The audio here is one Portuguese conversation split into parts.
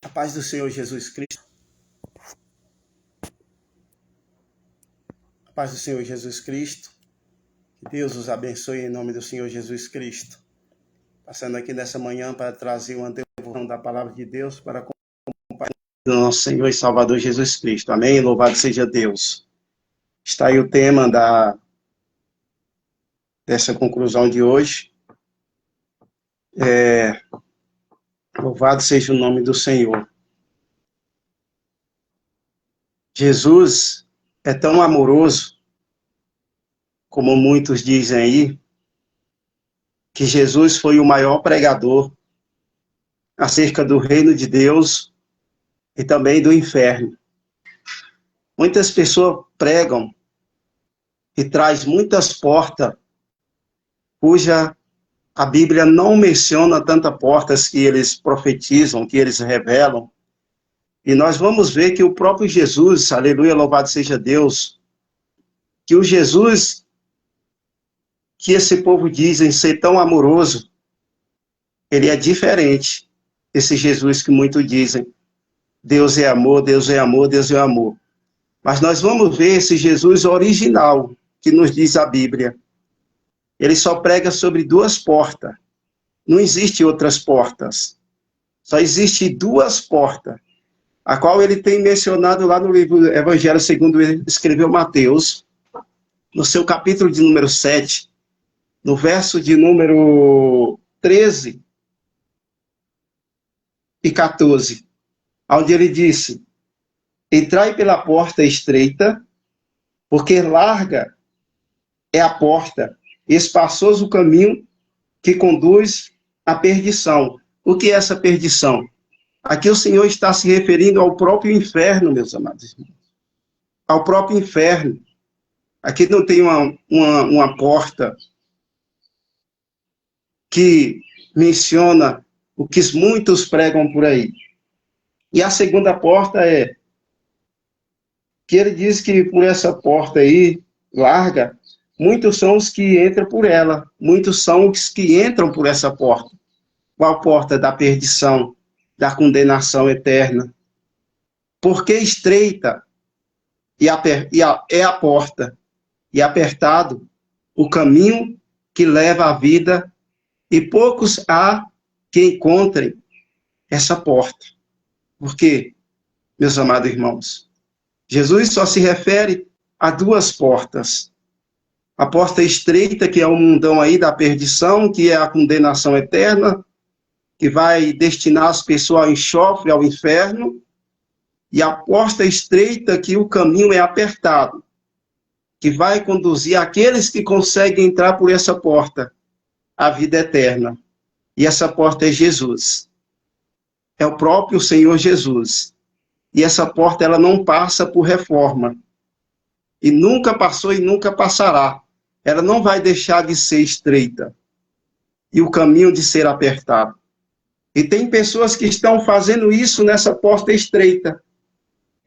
A paz do Senhor Jesus Cristo. A paz do Senhor Jesus Cristo. Que Deus os abençoe em nome do Senhor Jesus Cristo. Passando aqui nessa manhã para trazer uma devolução da palavra de Deus para acompanhar do nosso Senhor e Salvador Jesus Cristo. Amém? Louvado seja Deus. Está aí o tema dessa conclusão de hoje. Louvado seja o nome do Senhor. Jesus é tão amoroso, como muitos dizem aí, que Jesus foi o maior pregador acerca do reino de Deus e também do inferno. Muitas pessoas pregam e traz muitas portas, cuja a Bíblia não menciona tantas portas que eles profetizam, que eles revelam. E nós vamos ver que o próprio Jesus, aleluia, louvado seja Deus, que o Jesus que esse povo dizem ser tão amoroso, ele é diferente desse Jesus que muitos dizem. Deus é amor, Deus é amor, Deus é amor. Mas nós vamos ver esse Jesus original, que nos diz a Bíblia. Ele só prega sobre duas portas. Não existe outras portas. Só existe duas portas, a qual ele tem mencionado lá no livro Evangelho segundo ele escreveu Mateus, no seu capítulo de número 7, no verso de número 13 e 14, onde ele disse: entrai pela porta estreita, porque larga é a porta, e espaçoso o caminho que conduz à perdição. O que é essa perdição? Aqui o Senhor está se referindo ao próprio inferno, meus amados irmãos. Ao próprio inferno. Aqui não tem uma porta que menciona o que muitos pregam por aí. E a segunda porta é que ele diz que por essa porta aí, larga, muitos são os que entram por ela. Muitos são os que entram por essa porta. Qual porta? Da perdição, da condenação eterna. Porque estreita é a porta, e apertado o caminho que leva à vida, e poucos há que encontrem essa porta. Por quê, meus amados irmãos? Jesus só se refere a duas portas. A porta estreita, que é o mundão aí da perdição, que é a condenação eterna, que vai destinar as pessoas ao enxofre, ao inferno, e a porta estreita, que o caminho é apertado, que vai conduzir aqueles que conseguem entrar por essa porta à vida eterna. E essa porta é Jesus. É o próprio Senhor Jesus. E essa porta, ela não passa por reforma. E nunca passou e nunca passará. Ela não vai deixar de ser estreita. E o caminho de ser apertado. E tem pessoas que estão fazendo isso nessa porta estreita,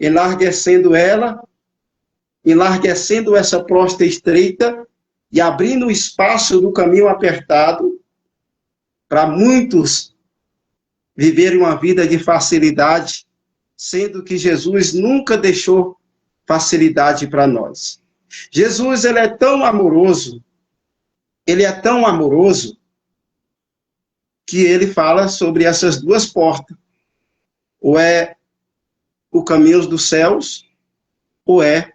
enlarguecendo essa porta estreita e abrindo o espaço do caminho apertado para muitos viverem uma vida de facilidade, sendo que Jesus nunca deixou facilidade para nós. Jesus, ele é tão amoroso, que ele fala sobre essas duas portas. Ou é o caminho dos céus, ou é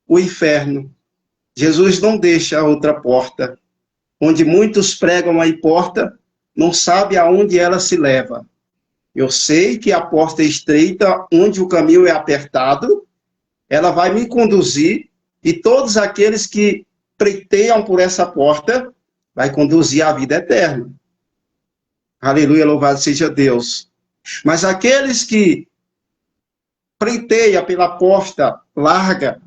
o inferno. Jesus não deixa outra porta. Onde muitos pregam aí porta, não sabe aonde ela se leva. Eu sei que a porta é estreita, onde o caminho é apertado, ela vai me conduzir, e todos aqueles que pleiteiam por essa porta, vai conduzir à vida eterna. Aleluia, louvado seja Deus. Mas aqueles que pleiteiam pela porta larga,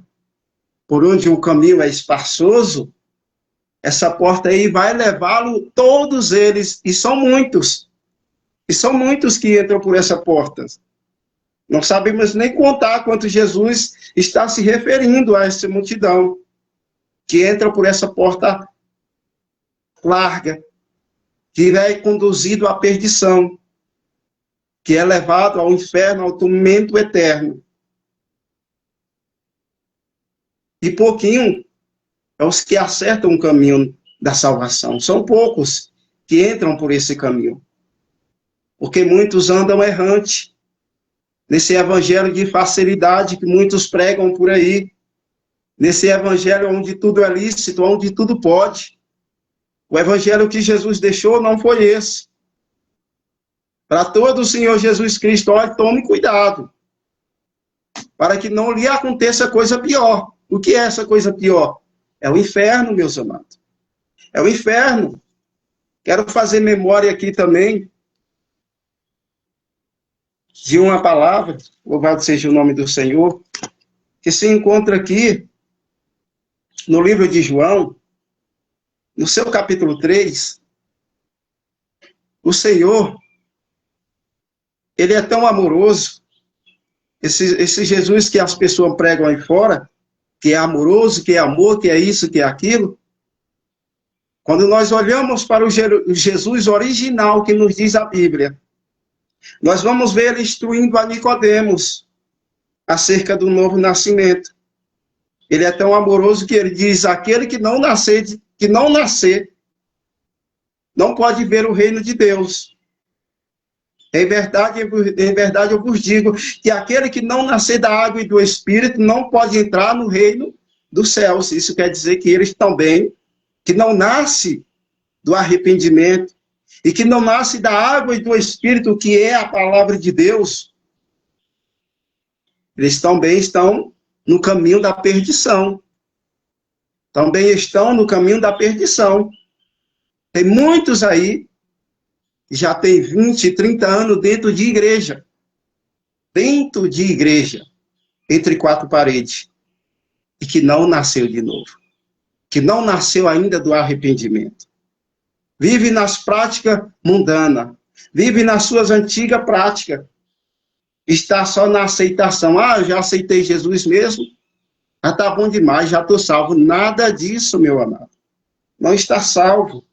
por onde o caminho é espaçoso, essa porta aí vai levá-lo, todos eles, e são muitos que entram por essa porta. Não sabemos nem contar quanto Jesus está se referindo a essa multidão, que entra por essa porta larga, que é conduzido à perdição. que é levado ao inferno, ao tormento eterno. E pouquinho é os que acertam o caminho da salvação. São poucos que entram por esse caminho. Porque muitos andam errante nesse evangelho de facilidade que muitos pregam por aí. Nesse evangelho onde tudo é lícito, onde tudo pode. O evangelho que Jesus deixou não foi esse. Para todo o Senhor Jesus Cristo, olha, tome cuidado, para que não lhe aconteça coisa pior. O que é essa coisa pior? É o inferno, meus amados. É o inferno. Quero fazer memória aqui também de uma palavra, louvado seja o nome do Senhor, que se encontra aqui no livro de João, no seu capítulo 3, o Senhor, ele é tão amoroso, esse Jesus que as pessoas pregam aí fora, que é amoroso, que é amor, que é isso, que é aquilo. Quando nós olhamos para o Jesus original que nos diz a Bíblia, nós vamos ver ele instruindo a Nicodemos acerca do novo nascimento. Ele é tão amoroso que ele diz, aquele que não nascer, não pode ver o reino de Deus. Em verdade eu vos digo que aquele que não nascer da água e do Espírito não pode entrar no reino dos céus. Isso quer dizer que eles também, que não nasce do arrependimento e que não nasce da água e do Espírito, que é a palavra de Deus, eles também estão no caminho da perdição. Também estão no caminho da perdição. Tem muitos aí que já tem 20, 30 anos dentro de igreja, entre quatro paredes, e que não nasceu de novo, que não nasceu ainda do arrependimento. Vive nas práticas mundanas, vive nas suas antigas práticas, está só na aceitação. Ah, eu já aceitei Jesus mesmo, já está bom demais, já estou salvo. Nada disso, meu amado. Não está salvo.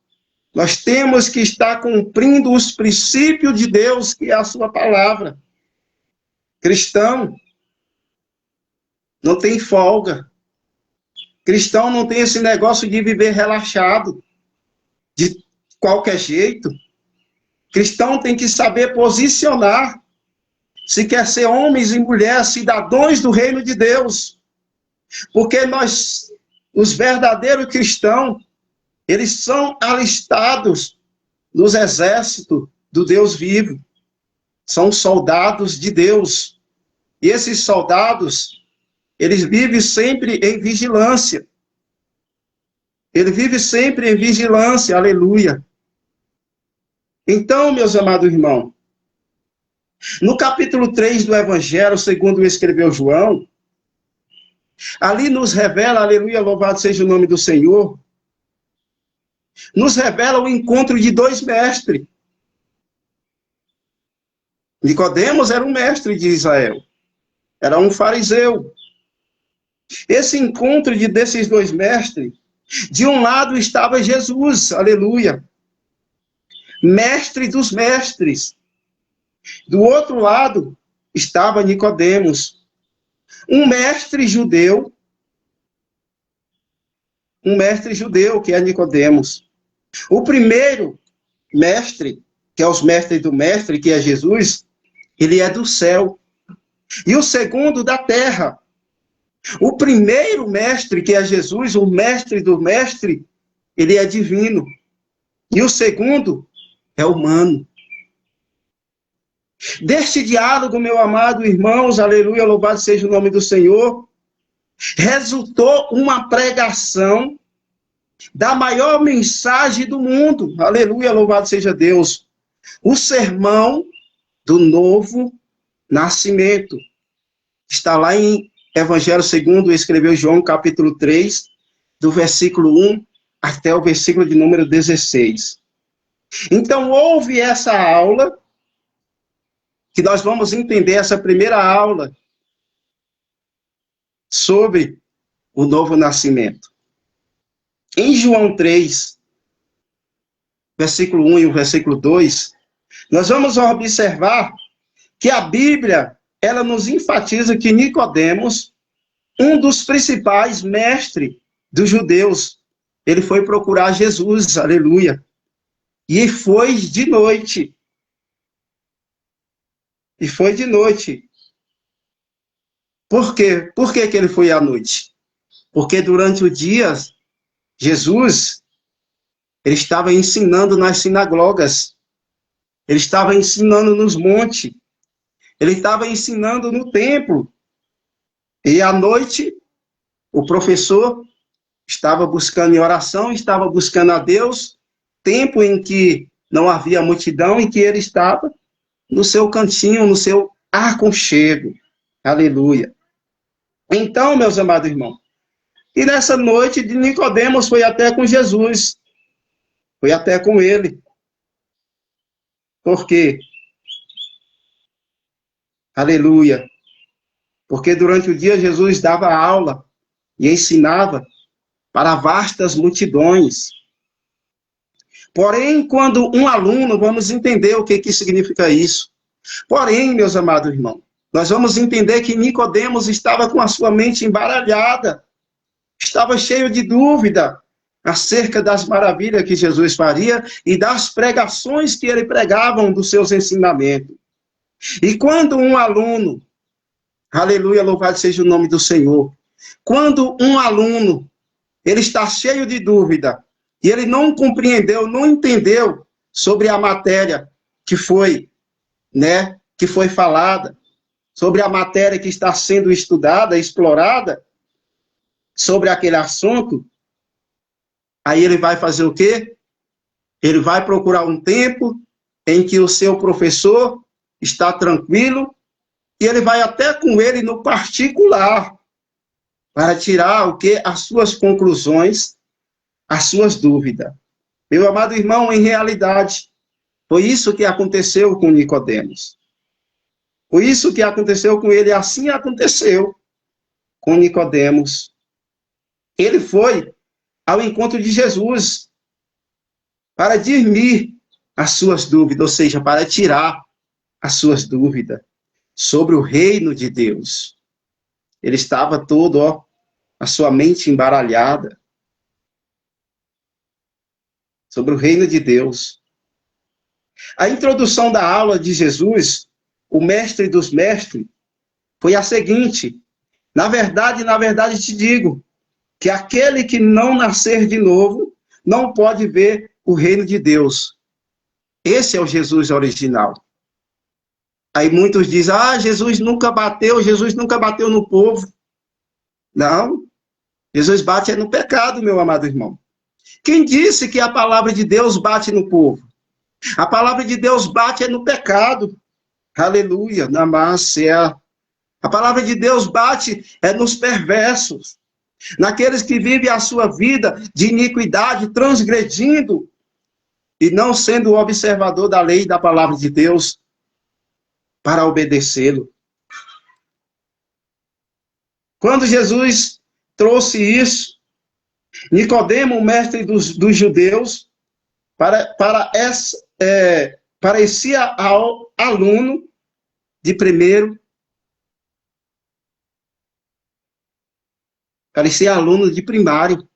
Nós temos que estar cumprindo os princípios de Deus, que é a sua palavra. Cristão não tem folga. Cristão não tem esse negócio de viver relaxado, de qualquer jeito. Cristão tem que saber posicionar, se quer ser homens e mulheres, cidadãos do reino de Deus. Porque nós, os verdadeiros cristãos, eles são alistados nos exércitos do Deus vivo. São soldados de Deus. E esses soldados, eles vivem sempre em vigilância. Ele vive sempre em vigilância, aleluia. Então, meus amados irmãos, no capítulo 3 do Evangelho, segundo escreveu João, ali nos revela, aleluia, louvado seja o nome do Senhor, nos revela o encontro de dois mestres. Nicodemos era um mestre de Israel, era um fariseu. Esse encontro desses dois mestres, de um lado estava Jesus, aleluia, mestre dos mestres. Do outro lado estava Nicodemos, um mestre judeu que é Nicodemos. O primeiro mestre, que é os mestres do mestre, que é Jesus, ele é do céu. E o segundo da terra. O primeiro mestre, que é Jesus, o mestre do mestre, ele é divino. E o segundo é humano. Deste diálogo, meu amado irmãos, aleluia, louvado seja o nome do Senhor, resultou uma pregação da maior mensagem do mundo. Aleluia, louvado seja Deus. O sermão do novo nascimento. Está lá em Evangelho segundo escreveu João, capítulo 3, do versículo 1 até o versículo de número 16. Então, houve essa aula, que nós vamos entender essa primeira aula sobre o novo nascimento. Em João 3, versículo 1 e o versículo 2, nós vamos observar que a Bíblia, ela nos enfatiza que Nicodemos, um dos principais mestres dos judeus, ele foi procurar Jesus, aleluia. E foi de noite. E foi de noite. Por quê? Por que ele foi à noite? Porque durante o dia, Jesus, ele estava ensinando nas sinagogas. Ele estava ensinando nos montes. Ele estava ensinando no templo. E à noite, o professor estava buscando em oração, estava buscando a Deus, tempo em que não havia multidão, em que ele estava no seu cantinho, no seu aconchego. Aleluia. Então, meus amados irmãos, e nessa noite de Nicodemos foi até com Jesus, foi até com ele. Por quê? Aleluia. Porque durante o dia Jesus dava aula e ensinava para vastas multidões. Porém, quando um aluno, vamos entender o que significa isso. Porém, meus amados irmãos, nós vamos entender que Nicodemos estava com a sua mente embaralhada, estava cheio de dúvida acerca das maravilhas que Jesus faria e das pregações que ele pregava dos seus ensinamentos. E quando um aluno, aleluia, louvado seja o nome do Senhor, quando um aluno, ele está cheio de dúvida, e ele não compreendeu, não entendeu sobre a matéria que foi, que foi falada, sobre a matéria que está sendo estudada, explorada, sobre aquele assunto, aí ele vai fazer o quê? Ele vai procurar um tempo em que o seu professor está tranquilo, e ele vai até com ele no particular, para tirar o quê? As suas conclusões, as suas dúvidas. Meu amado irmão, em realidade, foi isso que aconteceu com Nicodemos. Foi isso que aconteceu com ele, assim aconteceu com Nicodemos. Ele foi ao encontro de Jesus para dirimir as suas dúvidas, ou seja, para tirar as suas dúvidas sobre o reino de Deus. Ele estava todo, a sua mente embaralhada sobre o reino de Deus. A introdução da aula de Jesus, o mestre dos mestres, foi a seguinte: na verdade te digo, que aquele que não nascer de novo, não pode ver o reino de Deus. Esse é o Jesus original. Aí muitos dizem, Jesus nunca bateu no povo. Não, Jesus bate no pecado, meu amado irmão. Quem disse que a palavra de Deus bate no povo? A palavra de Deus bate no pecado. Aleluia, namácia. A palavra de Deus bate nos perversos, naqueles que vivem a sua vida de iniquidade, transgredindo e não sendo o observador da lei e da palavra de Deus para obedecê-lo. Quando Jesus trouxe isso, Nicodemo, o mestre dos judeus, parecia ao aluno de primeiro, parecia aluno de primário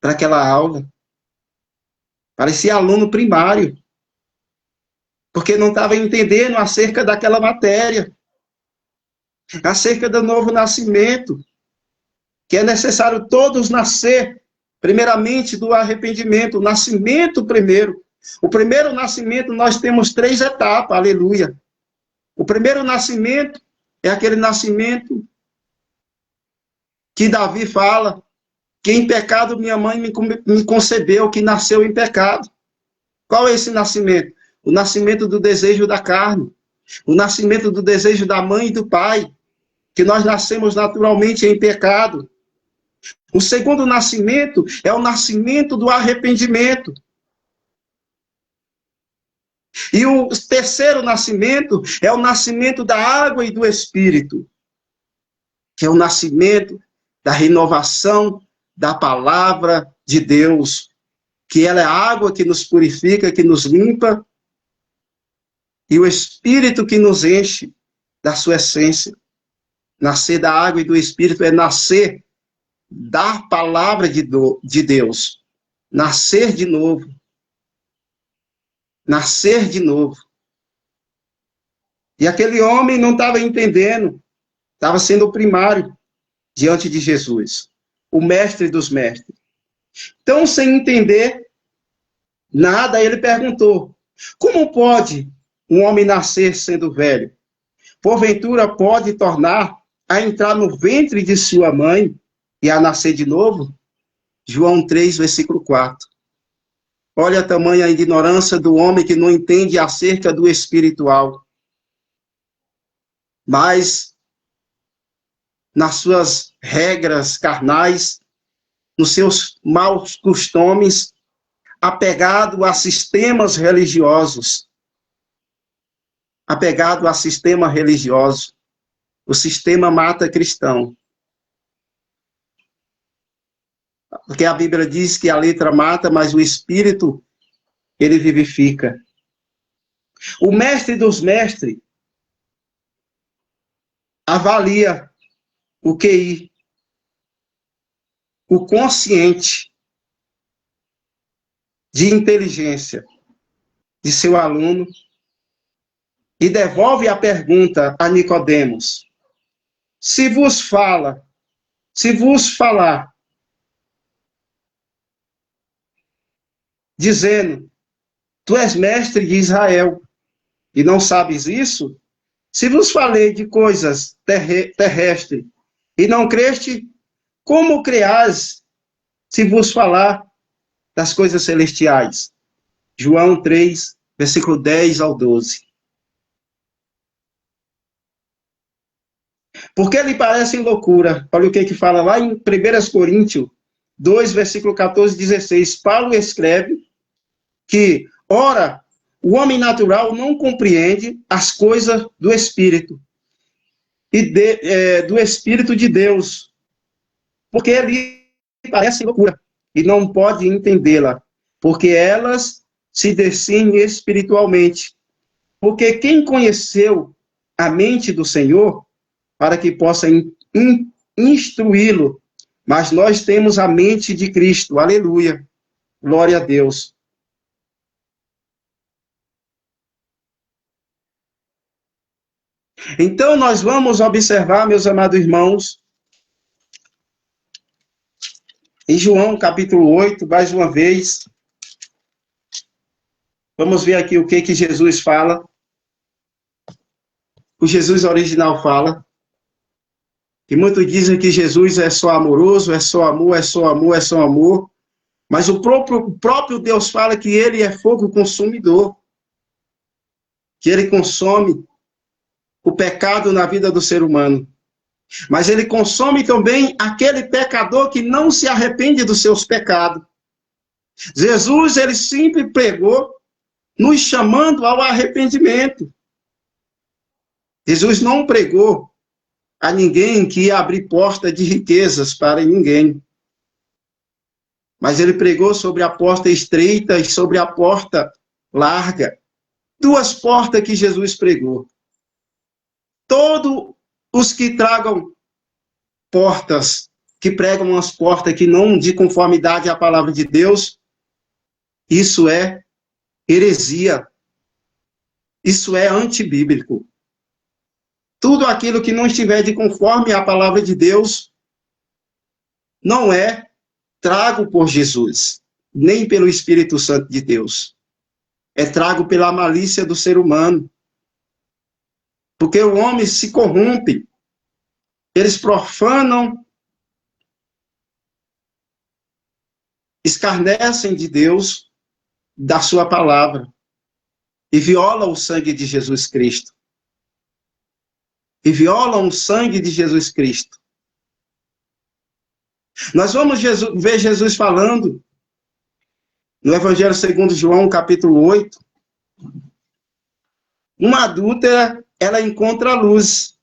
para aquela aula. Parecia aluno primário, porque não estava entendendo acerca daquela matéria, acerca do novo nascimento, que é necessário todos nascer, primeiramente do arrependimento, o nascimento primeiro. O primeiro nascimento, nós temos 3 etapas, aleluia. O primeiro nascimento é aquele nascimento que Davi fala, que em pecado minha mãe me concebeu, que nasceu em pecado. Qual é esse nascimento? O nascimento do desejo da carne, o nascimento do desejo da mãe e do pai, que nós nascemos naturalmente em pecado. O segundo nascimento é o nascimento do arrependimento. E o terceiro nascimento é o nascimento da água e do Espírito, que é o nascimento da renovação da palavra de Deus, que ela é a água que nos purifica, que nos limpa, e o Espírito que nos enche da sua essência. Nascer da água e do Espírito é nascer da palavra de Deus. Nascer de novo. Nascer de novo. E aquele homem não estava entendendo, estava sendo o primário diante de Jesus, o mestre dos mestres. Então, sem entender nada, ele perguntou: como pode um homem nascer sendo velho? Porventura pode tornar a entrar no ventre de sua mãe e a nascer de novo? João 3, versículo 4. Olha a tamanha ignorância do homem que não entende acerca do espiritual. Mas, nas suas regras carnais, nos seus maus costumes, apegado a sistemas religiosos. Apegado a sistema religioso. O sistema mata cristão. Porque a Bíblia diz que a letra mata, mas o espírito, ele vivifica. O mestre dos mestres avalia o QI, o consciente de inteligência de seu aluno e devolve a pergunta a Nicodemos: se vos falar, dizendo, tu és mestre de Israel, e não sabes isso? Se vos falei de coisas terrestres, e não creste, como creais se vos falar das coisas celestiais? João 3, versículo 10 ao 12. Porque lhe parecem loucura? Olha o que fala lá em 1 Coríntios 2, versículo 14 e 16. Paulo escreve que, ora, o homem natural não compreende as coisas do Espírito, e do Espírito de Deus, porque lhe parecem loucura, e não pode entendê-la, porque elas se discernem espiritualmente. Porque quem conheceu a mente do Senhor, para que possa instruí-lo, mas nós temos a mente de Cristo, aleluia, glória a Deus. Então, nós vamos observar, meus amados irmãos, em João, capítulo 8, mais uma vez, vamos ver aqui o que Jesus fala, o Jesus original fala, que muitos dizem que Jesus é só amoroso, é só amor, é só amor, é só amor, mas o próprio Deus fala que ele é fogo consumidor, que ele consome o pecado na vida do ser humano. Mas ele consome também aquele pecador que não se arrepende dos seus pecados. Jesus, ele sempre pregou, nos chamando ao arrependimento. Jesus não pregou a ninguém que ia abrir porta de riquezas para ninguém. Mas ele pregou sobre a porta estreita e sobre a porta larga. Duas portas que Jesus pregou. Todos os que tragam portas, que pregam umas portas que não de conformidade à palavra de Deus, isso é heresia. Isso é antibíblico. Tudo aquilo que não estiver de conforme à palavra de Deus não é trago por Jesus, nem pelo Espírito Santo de Deus. É trago pela malícia do ser humano. Porque o homem se corrompe, eles profanam, escarnecem de Deus, da sua palavra, e violam o sangue de Jesus Cristo. E violam o sangue de Jesus Cristo. Nós vamos ver Jesus falando, no Evangelho segundo João, capítulo 8, uma adúltera, ela encontra a luz.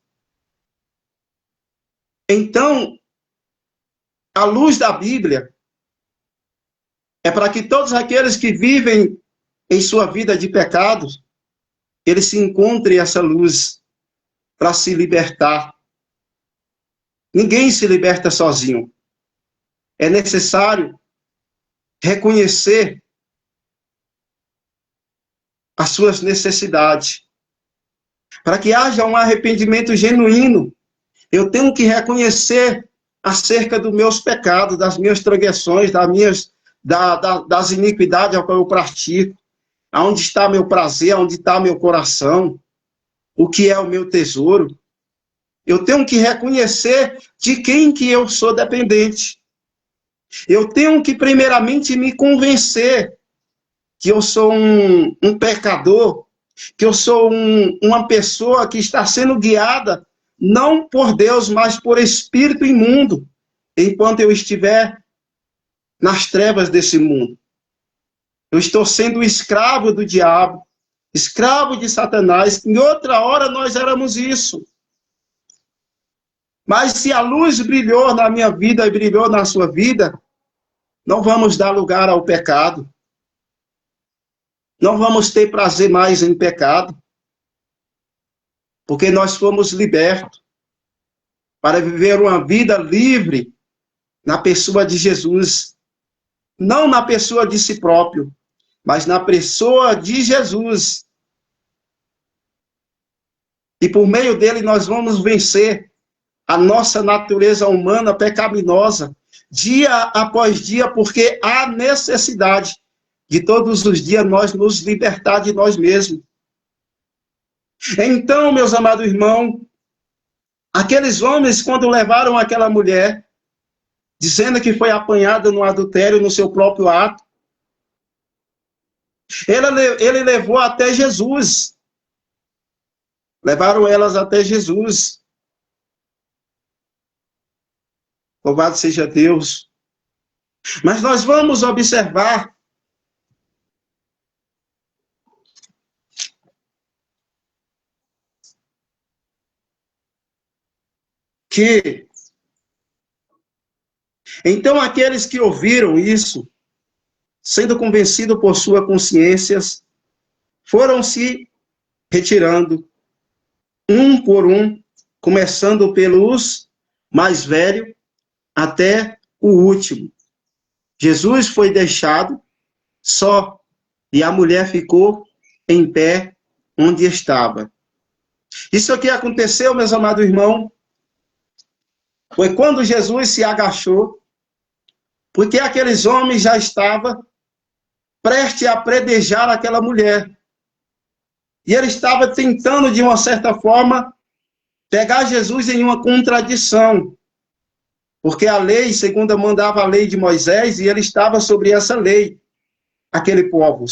Então, a luz da Bíblia é para que todos aqueles que vivem em sua vida de pecados ele se encontre essa luz para se libertar. Ninguém se liberta sozinho. É necessário reconhecer as suas necessidades. Para que haja um arrependimento genuíno, eu tenho que reconhecer acerca dos meus pecados, das minhas transgressões, das iniquidades ao qual eu pratico, aonde está meu prazer, onde está meu coração, o que é o meu tesouro. Eu tenho que reconhecer de quem que eu sou dependente. Eu tenho que primeiramente me convencer que eu sou um pecador, que eu sou uma pessoa que está sendo guiada não por Deus, mas por espírito imundo, enquanto eu estiver nas trevas desse mundo. Eu estou sendo escravo do diabo, escravo de Satanás. Em outra hora nós éramos isso. Mas se a luz brilhou na minha vida e brilhou na sua vida, não vamos dar lugar ao pecado. Não vamos ter prazer mais em pecado. Porque nós fomos libertos para viver uma vida livre na pessoa de Jesus. Não na pessoa de si próprio, mas na pessoa de Jesus. E por meio dele nós vamos vencer a nossa natureza humana pecaminosa, dia após dia, porque há necessidade de todos os dias nós nos libertar de nós mesmos. Então, meus amados irmãos, aqueles homens, quando levaram aquela mulher, dizendo que foi apanhada no adultério, no seu próprio ato, ele levou até Jesus. Levaram elas até Jesus. Louvado seja Deus. Mas nós vamos observar que, então, aqueles que ouviram isso, sendo convencidos por suas consciências, foram se retirando, um por um, começando pelos mais velhos até o último. Jesus foi deixado só e a mulher ficou em pé onde estava. Isso aqui aconteceu, meus amados irmãos, foi quando Jesus se agachou, porque aqueles homens já estavam prestes a apedrejar aquela mulher. E ele estava tentando, de uma certa forma, pegar Jesus em uma contradição. Porque a lei, segundo mandava a lei de Moisés, e ele estava sobre essa lei, aquele povo.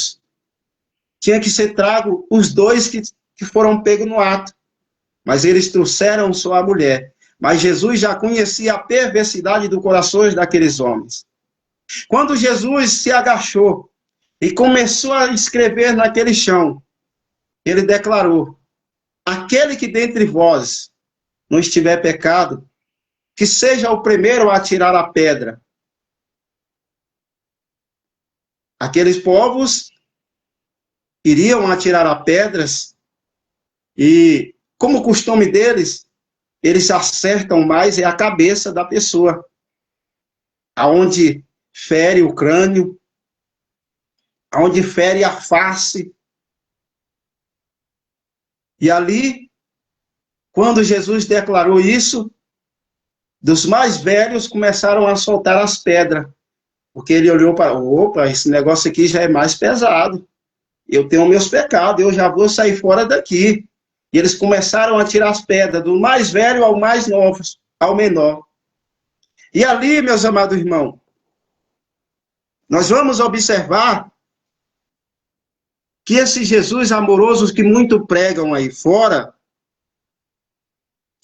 Tinha que ser trago os dois que foram pegos no ato. Mas eles trouxeram só a mulher. Mas Jesus já conhecia a perversidade do coração daqueles homens. Quando Jesus se agachou e começou a escrever naquele chão, ele declarou: aquele que dentre vós não estiver pecado, que seja o primeiro a tirar a pedra. Aqueles povos iriam atirar a pedras e, como costume deles, eles acertam mais a cabeça da pessoa, aonde fere o crânio, aonde fere a face. E ali, quando Jesus declarou isso, dos mais velhos começaram a soltar as pedras, porque ele olhou para, opa, esse negócio aqui já é mais pesado, eu tenho meus pecados, eu já vou sair fora daqui. E eles começaram a tirar as pedras, do mais velho ao mais novo, ao menor. E ali, meus amados irmãos, nós vamos observar que esse Jesus amoroso que muito pregam aí fora,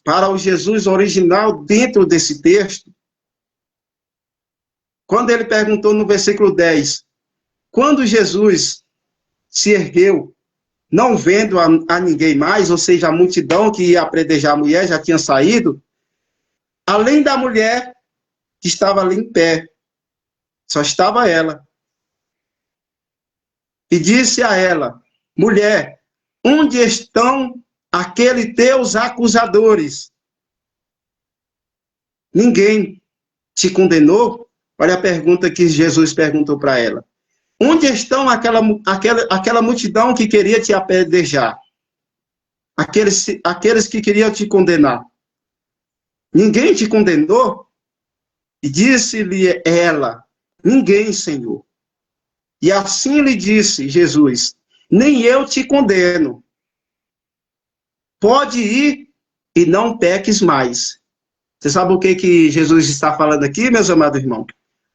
para o Jesus original dentro desse texto, quando ele perguntou no versículo 10, quando Jesus se ergueu, não vendo a ninguém mais, ou seja, a multidão que ia apedrejar a mulher já tinha saído, além da mulher que estava ali em pé, só estava ela. E disse a ela: mulher, Onde estão aqueles teus acusadores? Ninguém te condenou? Olha a pergunta que Jesus perguntou para ela. Onde estão aquela multidão que queria te apedrejar? Aqueles que queriam te condenar? Ninguém te condenou? E disse-lhe ela, ninguém, Senhor. E assim lhe disse Jesus, nem eu te condeno. Pode ir e não peques mais. Você sabe o que Jesus está falando aqui, meus amados irmãos?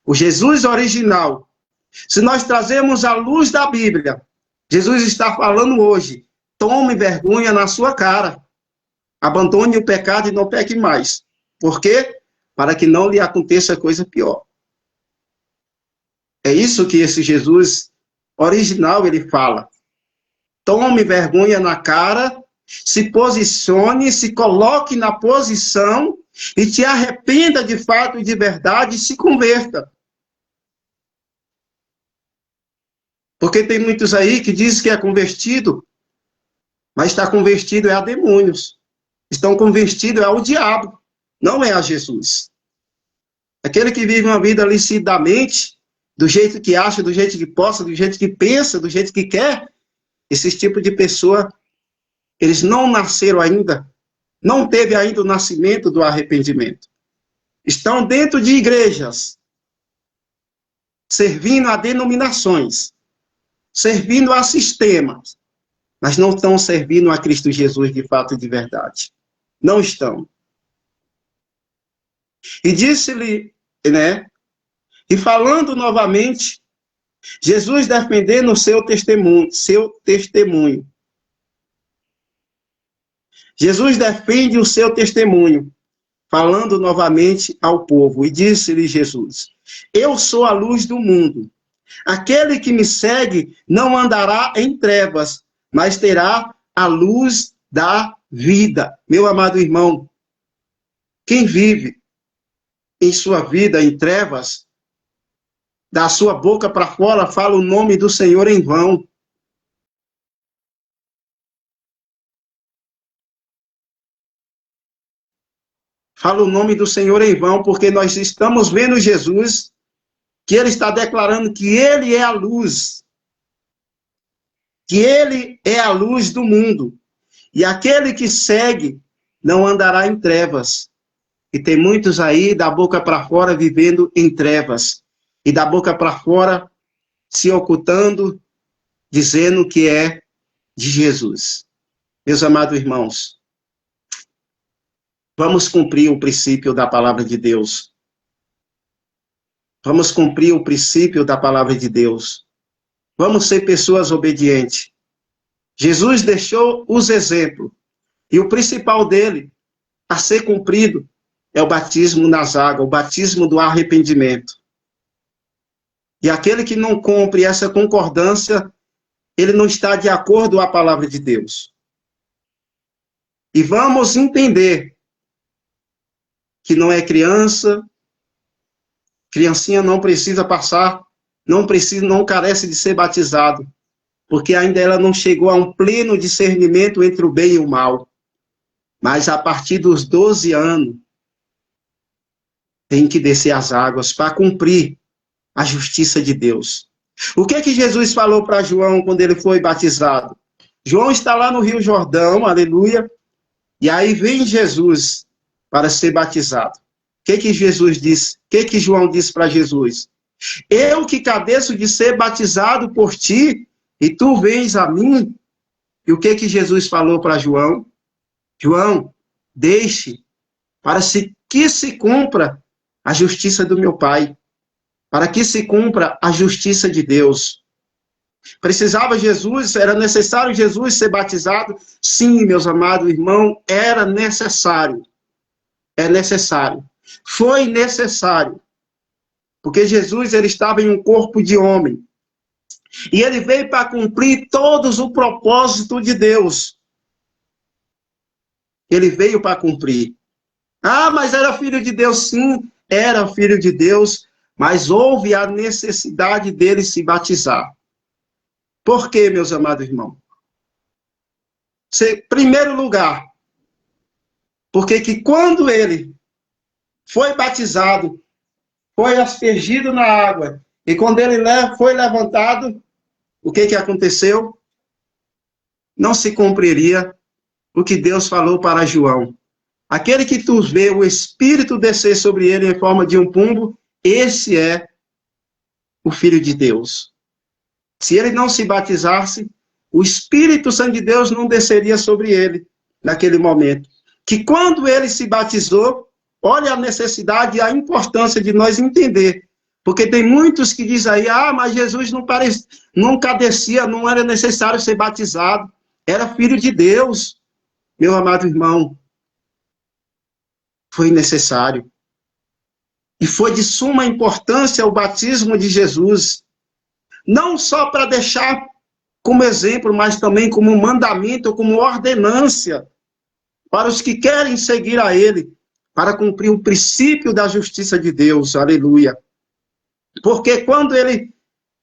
O Jesus original. Se nós trazemos a luz da Bíblia, Jesus está falando hoje, tome vergonha na sua cara. Abandone o pecado e não peque mais. Por quê? Para que não lhe aconteça coisa pior. É isso que esse Jesus original, ele fala. Tome vergonha na cara, se posicione, se coloque na posição e te arrependa de fato e de verdade e se converta. Porque tem muitos aí que dizem que é convertido, mas está convertido é a demônios. Estão convertidos é ao diabo, não é a Jesus. Aquele que vive uma vida licitamente, do jeito que acha, do jeito que possa, do jeito que pensa, do jeito que quer, esses tipos de pessoa, eles não nasceram ainda, não teve ainda o nascimento do arrependimento. Estão dentro de igrejas, servindo a denominações, servindo a sistemas, mas não estão servindo a Cristo Jesus de fato e de verdade. Não estão. E disse-lhe, né? E falando novamente, Jesus defendendo o seu testemunho. Jesus defende o seu testemunho, falando novamente ao povo. E disse-lhe Jesus, eu sou a luz do mundo. Aquele que me segue não andará em trevas, mas terá a luz da vida. Meu amado irmão, quem vive em sua vida em trevas, da sua boca para fora fala o nome do Senhor em vão. Fala o nome do Senhor em vão, porque nós estamos vendo Jesus, que ele está declarando que ele é a luz. Que ele é a luz do mundo. E aquele que segue não andará em trevas. E tem muitos aí da boca para fora vivendo em trevas. E da boca para fora se ocultando, dizendo que é de Jesus. Meus amados irmãos, vamos cumprir o princípio da palavra de Deus. Vamos cumprir o princípio da palavra de Deus. Vamos ser pessoas obedientes. Jesus deixou os exemplos. E o principal dele, a ser cumprido, é o batismo nas águas, o batismo do arrependimento. E aquele que não cumpre essa concordância, ele não está de acordo com a palavra de Deus. E vamos entender que não é criança, criancinha não precisa passar, não carece de ser batizado, porque ainda ela não chegou a um pleno discernimento entre o bem e o mal. Mas a partir dos 12 anos, tem que descer as águas para cumprir a justiça de Deus. O que Jesus falou para João quando ele foi batizado? João está lá no Rio Jordão, aleluia, e aí vem Jesus para ser batizado. O que Jesus disse? O que João disse para Jesus? Eu que careço de ser batizado por ti, e tu vens a mim? E o que Jesus falou para João? João, deixe para que se cumpra a justiça do meu Pai, para que se cumpra a justiça de Deus. Precisava Jesus, era necessário Jesus ser batizado? Sim, meus amados irmãos, era necessário. É necessário. Foi necessário. Porque Jesus, ele estava em um corpo de homem. E ele veio para cumprir todos os propósitos de Deus. Ele veio para cumprir. Ah, mas era filho de Deus? Sim, era filho de Deus, mas houve a necessidade dele se batizar. Por quê, meus amados irmãos? primeiro lugar, porque que quando ele foi batizado, foi aspergido na água, e quando ele foi levantado, o que aconteceu? Não se cumpriria o que Deus falou para João. Aquele que tu vê o Espírito descer sobre ele em forma de um pombo, esse é o Filho de Deus. Se ele não se batizasse, o Espírito Santo de Deus não desceria sobre ele naquele momento. Que quando ele se batizou, olha a necessidade e a importância de nós entender. Porque tem muitos que dizem aí, mas Jesus nunca descia, não era necessário ser batizado. Era Filho de Deus. Meu amado irmão, foi necessário. E foi de suma importância o batismo de Jesus. Não só para deixar como exemplo, mas também como mandamento, como ordenância para os que querem seguir a ele, para cumprir o princípio da justiça de Deus. Aleluia. Porque quando ele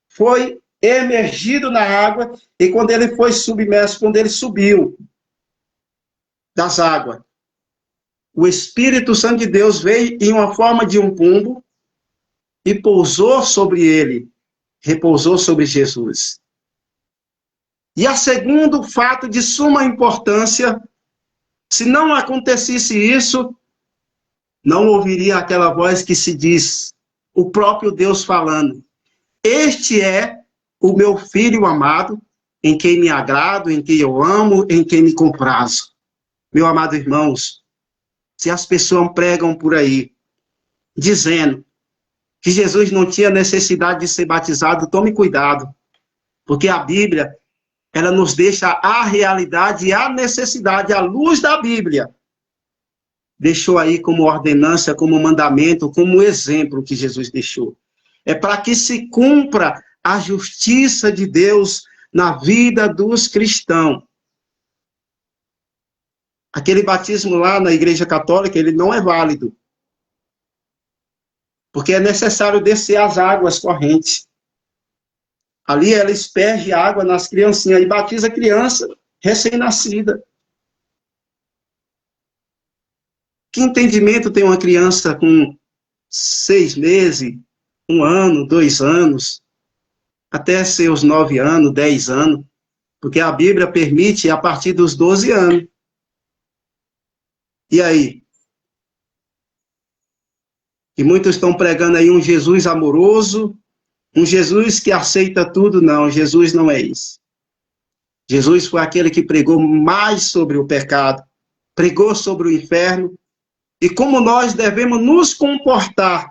foi emergido na água e quando ele foi submerso, quando ele subiu das águas, o Espírito Santo de Deus veio em uma forma de um pombo e pousou sobre ele, repousou sobre Jesus. E a segundo fato de suma importância, se não acontecesse isso, não ouviria aquela voz que se diz, o próprio Deus falando, este é o meu filho amado, em quem me agrado, em quem eu amo, em quem me comprazo. Meu amado irmãos, se as pessoas pregam por aí, dizendo que Jesus não tinha necessidade de ser batizado, tome cuidado, porque a Bíblia, ela nos deixa a realidade e a necessidade, à luz da Bíblia. Deixou aí como ordenança, como mandamento, como exemplo que Jesus deixou. É para que se cumpra a justiça de Deus na vida dos cristãos. Aquele batismo lá na Igreja Católica, ele não é válido. Porque é necessário descer as águas correntes. Ali ela esperge água nas criancinhas e batiza a criança recém-nascida. Que entendimento tem uma criança com 6 meses, 1 ano, 2 anos, até seus 9 anos, 10 anos? Porque a Bíblia permite a partir dos 12 anos. E aí? E muitos estão pregando aí um Jesus amoroso, um Jesus que aceita tudo. Não, Jesus não é isso. Jesus foi aquele que pregou mais sobre o pecado, pregou sobre o inferno, e como nós devemos nos comportar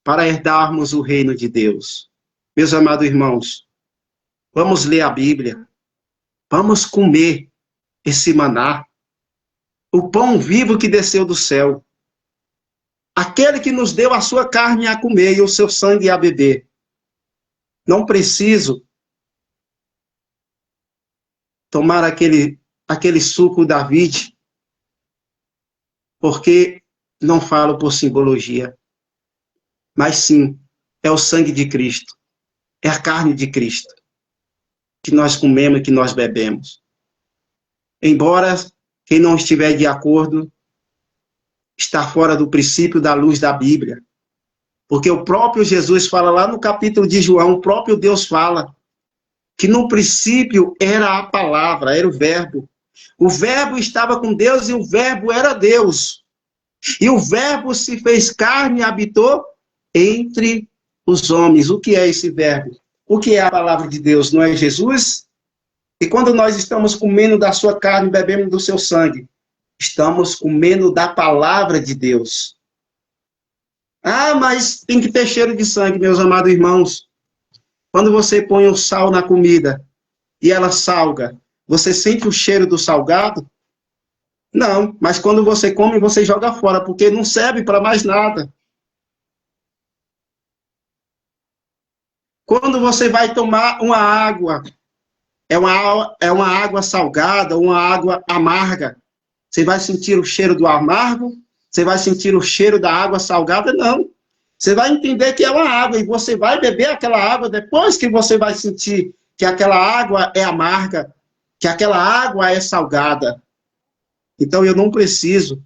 para herdarmos o reino de Deus. Meus amados irmãos, vamos ler a Bíblia, vamos comer esse maná, o pão vivo que desceu do céu, aquele que nos deu a sua carne a comer e o seu sangue a beber. Não preciso tomar aquele suco da vide, porque não falo por simbologia, mas sim, é o sangue de Cristo, é a carne de Cristo, que nós comemos e que nós bebemos. Embora quem não estiver de acordo, está fora do princípio da luz da Bíblia, porque o próprio Jesus fala lá no capítulo de João, o próprio Deus fala, que no princípio era a palavra, era o verbo. O verbo estava com Deus e o verbo era Deus. E o verbo se fez carne e habitou entre os homens. O que é esse verbo? O que é a palavra de Deus? Não é Jesus? E quando nós estamos comendo da sua carne, bebendo do seu sangue, estamos comendo da palavra de Deus. Mas tem que ter cheiro de sangue, meus amados irmãos. Quando você põe o sal na comida e ela salga, você sente o cheiro do salgado? Não, mas quando você come, você joga fora, porque não serve para mais nada. Quando você vai tomar uma água, é uma água salgada, uma água amarga, você vai sentir o cheiro do amargo? Você vai sentir o cheiro da água salgada? Não. Você vai entender que é uma água e você vai beber aquela água depois que você vai sentir que aquela água é amarga, que aquela água é salgada. Então eu não preciso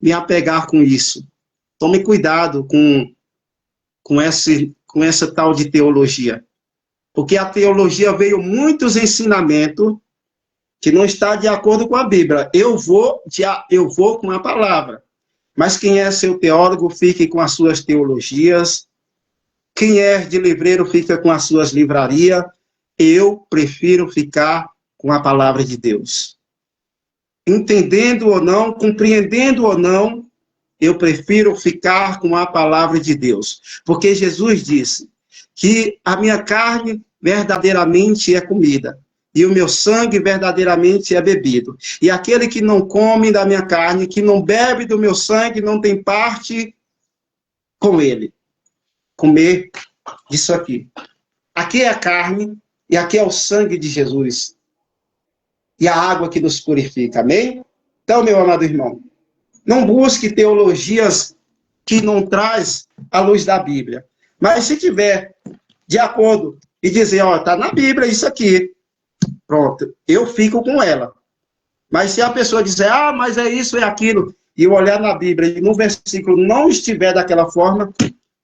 me apegar com isso. Tome cuidado com essa tal de teologia. Porque a teologia veio muitos ensinamentos que não está de acordo com a Bíblia. Eu vou com a palavra. Mas quem é seu teólogo, fique com as suas teologias. Quem é de livreiro, fica com as suas livrarias. Eu prefiro ficar com a palavra de Deus. Entendendo ou não, compreendendo ou não, eu prefiro ficar com a palavra de Deus. Porque Jesus disse que a minha carne verdadeiramente é comida, e o meu sangue verdadeiramente é bebido. E aquele que não come da minha carne, que não bebe do meu sangue, não tem parte com ele. Comer isso aqui. Aqui é a carne, e aqui é o sangue de Jesus. E a água que nos purifica, amém? Então, meu amado irmão, não busque teologias que não traz a luz da Bíblia. Mas se tiver de acordo e dizer, ó, tá na Bíblia isso aqui, pronto, eu fico com ela. Mas se a pessoa dizer, ah, mas é isso, é aquilo, e eu olhar na Bíblia e no versículo não estiver daquela forma,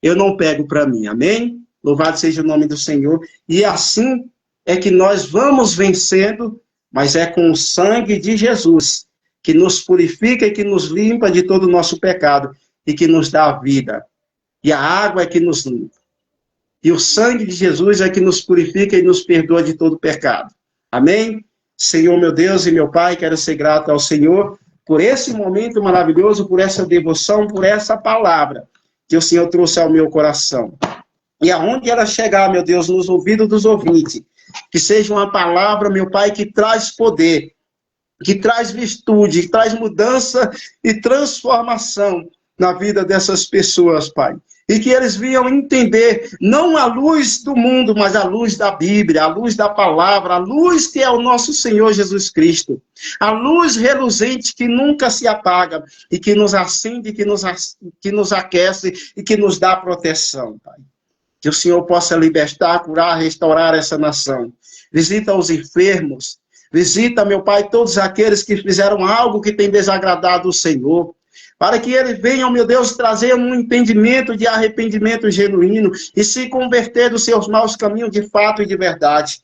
eu não pego para mim, amém? Louvado seja o nome do Senhor. E assim é que nós vamos vencendo, mas é com o sangue de Jesus, que nos purifica e que nos limpa de todo o nosso pecado, e que nos dá a vida. E a água é que nos limpa. E o sangue de Jesus é que nos purifica e nos perdoa de todo pecado. Amém? Senhor, meu Deus e meu Pai, quero ser grato ao Senhor por esse momento maravilhoso, por essa devoção, por essa palavra que o Senhor trouxe ao meu coração. E aonde ela chegar, meu Deus, nos ouvidos dos ouvintes, que seja uma palavra, meu Pai, que traz poder, que traz virtude, que traz mudança e transformação na vida dessas pessoas, Pai. E que eles venham entender, não a luz do mundo, mas a luz da Bíblia, a luz da palavra, a luz que é o nosso Senhor Jesus Cristo. A luz reluzente que nunca se apaga e que nos acende, que nos aquece e que nos dá proteção, Pai. Que o Senhor possa libertar, curar, restaurar essa nação. Visita os enfermos. Visita, meu Pai, todos aqueles que fizeram algo que tem desagradado o Senhor. Para que eles venham, meu Deus, trazer um entendimento de arrependimento genuíno e se converter dos seus maus caminhos de fato e de verdade.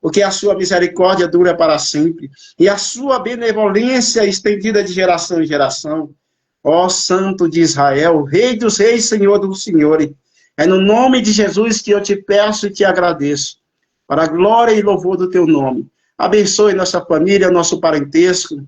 Porque a sua misericórdia dura para sempre. E a sua benevolência estendida de geração em geração. Ó Santo de Israel, Rei dos Reis, Senhor dos Senhores. É no nome de Jesus que eu te peço e te agradeço. Para a glória e louvor do teu nome. Abençoe nossa família, nosso parentesco.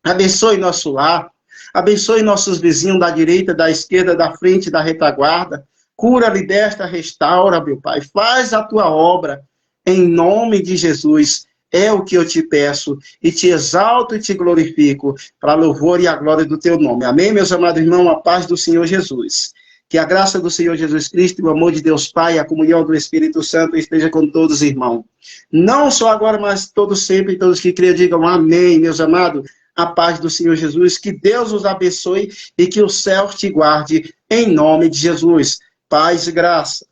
Abençoe nosso lar. Abençoe nossos vizinhos da direita, da esquerda, da frente, da retaguarda. Cura, liberta, restaura, meu Pai. Faz a tua obra em nome de Jesus. É o que eu te peço e te exalto e te glorifico para a louvor e a glória do teu nome. Amém, meus amados irmãos? A paz do Senhor Jesus. Que a graça do Senhor Jesus Cristo, o amor de Deus Pai, a comunhão do Espírito Santo esteja com todos, irmãos. Não só agora, mas todos sempre, todos que creem, digam amém, meus amados. A paz do Senhor Jesus, que Deus os abençoe e que o céu te guarde, em nome de Jesus. Paz e graça.